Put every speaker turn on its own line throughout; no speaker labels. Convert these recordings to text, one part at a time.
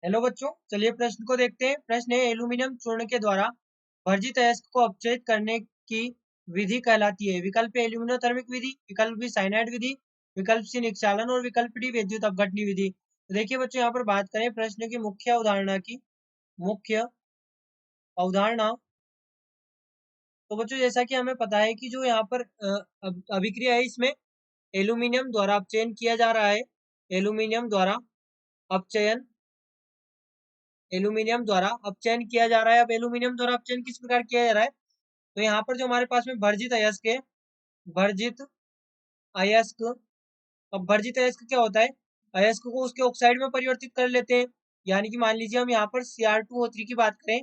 Hello बच्चों, चलिए प्रश्न को देखते हैं। प्रश्न है, एल्यूमीनियम चूर्ण के द्वारा वर्जित अयस्क को अपचयित करने की विधि कहलाती है। विकल्प ए एल्यूमिनोथर्मिक विधि, विकल्प बी साइनाइड विधि, विकल्प सी निक्षालन और विकल्प डी विद्युत अपघटनी विधि। तो देखिए बच्चों, यहाँ पर बात करें प्रश्न की मुख्य अवधारणा। तो बच्चों, जैसा कि हमें पता है कि जो यहाँ पर अभिक्रिया है, इसमें एल्यूमिनियम द्वारा अपचयन किया जा रहा है। एल्यूमिनियम द्वारा अपचयन एल्यूमिनियम द्वारा अपचयन किया जा रहा है। अब एल्यूमिनियम द्वारा अपचयन किस प्रकार किया जा रहा है? तो यहाँ पर जो हमारे पास में वर्जित अयस्क है, वर्जित अयस्क, अब वर्जित अयस्क क्या होता है? अयस्क को उसके ऑक्साइड में परिवर्तित कर लेते हैं। यानी कि मान लीजिए हम यहाँ पर Cr2O3 की बात करें,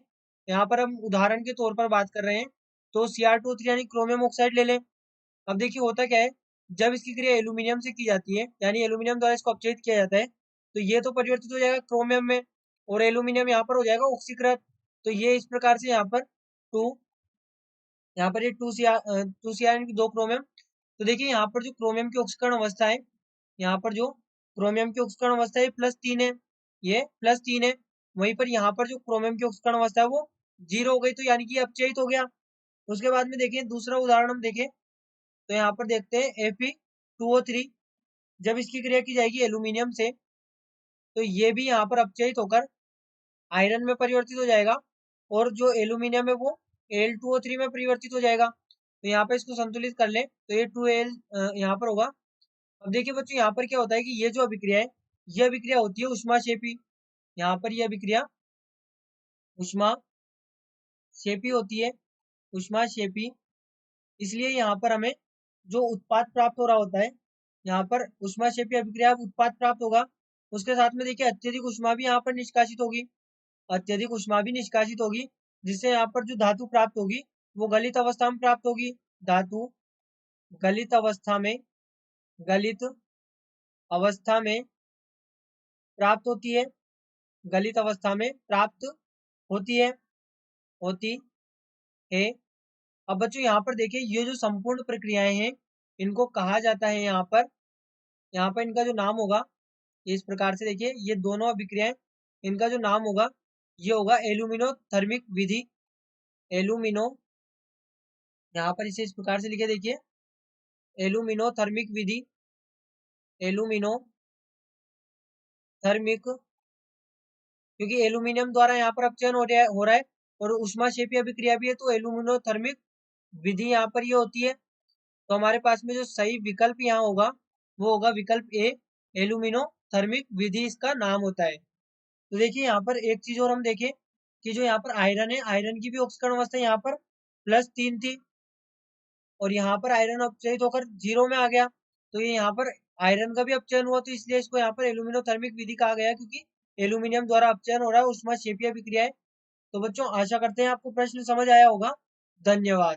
यहाँ पर हम उदाहरण के तौर पर बात कर रहे हैं, तो Cr2O3 यानी क्रोमियम ऑक्साइड ले लें। अब देखिए होता क्या है, जब इसकी क्रिया एल्यूमिनियम से की जाती है, यानी एल्यूमिनियम द्वारा इसको अपचयित किया जाता है, तो ये तो परिवर्तित हो जाएगा क्रोमियम में, और एल्यूमिनियम यहाँ पर हो जाएगा ऑक्सीकृत। तो ये इस प्रकार से यहाँ पर ये टू सी आर दो क्रोमियम। तो देखिए यहाँ पर जो क्रोमियम की ऑक्सीकरण अवस्था है, यहाँ पर जो क्रोमियम की ऑक्सीकरण अवस्था है +3 है, ये +3 है। वहीं पर यहाँ पर जो क्रोमियम की ऑक्सीकरण अवस्था है वो 0 हो गई, तो यानी कि अपचयित हो गया। उसके बाद में देखिए दूसरा उदाहरण हम देखें, तो यहाँ पर देखते हैं Fe2O3, जब इसकी क्रिया की जाएगी एल्यूमिनियम से, तो ये भी यहाँ पर अपचयित होकर आयरन में परिवर्तित हो जाएगा, और जो एल्यूमिनियम है वो Al2O3 में परिवर्तित हो जाएगा। तो यहाँ पर इसको संतुलित कर लें, तो ये 2Al यहाँ पर होगा। अब देखिए बच्चों, यहाँ पर क्या होता है कि ये जो अभिक्रिया है, ये अभिक्रिया होती है ऊष्माक्षेपी। यहाँ पर ये अभिक्रिया ऊष्माक्षेपी होती है, ऊष्माक्षेपी। इसलिए यहाँ पर हमें जो उत्पाद प्राप्त हो रहा होता है, यहाँ पर ऊष्माक्षेपी अभिक्रिया उत्पाद प्राप्त होगा। उसके साथ में देखिए अत्यधिक ऊष्मा भी यहाँ पर निष्कासित होगी, अत्यधिक ऊष्मा भी निष्कासित होगी, जिससे यहाँ पर जो धातु प्राप्त होगी वो गलित अवस्था में प्राप्त होगी। धातु गलित अवस्था में गलित अवस्था में प्राप्त होती है, गलित अवस्था में प्राप्त होती है होती है। अब बच्चों यहाँ पर देखिए, ये जो संपूर्ण प्रक्रियाएं हैं, इनको कहा जाता है यहाँ पर इनका जो नाम होगा, इस प्रकार से देखिए, ये दोनों अभिक्रियाएं, इनका जो नाम होगा ये होगा एल्यूमिनोथर्मिक विधि। एल्यूमिनो, यहाँ पर इसे इस प्रकार से लिखे, देखिए एल्यूमिनोथर्मिक विधि, एल्यूमिनोथर्मिक, क्योंकि एल्यूमिनियम द्वारा यहाँ पर अपचयन हो रहा है और ऊष्माक्षेपी अभिक्रिया भी है, तो एल्यूमिनोथर्मिक विधि यहाँ पर ये होती है। तो हमारे पास में जो सही विकल्प यहाँ होगा वो होगा विकल्प ए, एल्यूमिनोथर्मिक विधि इसका नाम होता है। तो देखिए यहाँ पर एक चीज और हम देखें कि जो यहाँ पर आयरन है, आयरन की भी ऑक्सीकरण अवस्था यहाँ पर +3 थी, और यहाँ पर आयरन अपचयित होकर 0 में आ गया। तो ये यहाँ पर आयरन का भी अपचयन हुआ, तो इसलिए इसको यहाँ पर एल्यूमिनोथर्मिक विधि कहा गया, क्योंकि एल्यूमिनियम द्वारा अपचयन हो रहा है, ऊष्माक्षेपीय अभिक्रिया है। तो बच्चों, आशा करते हैं आपको प्रश्न समझ आया होगा। धन्यवाद।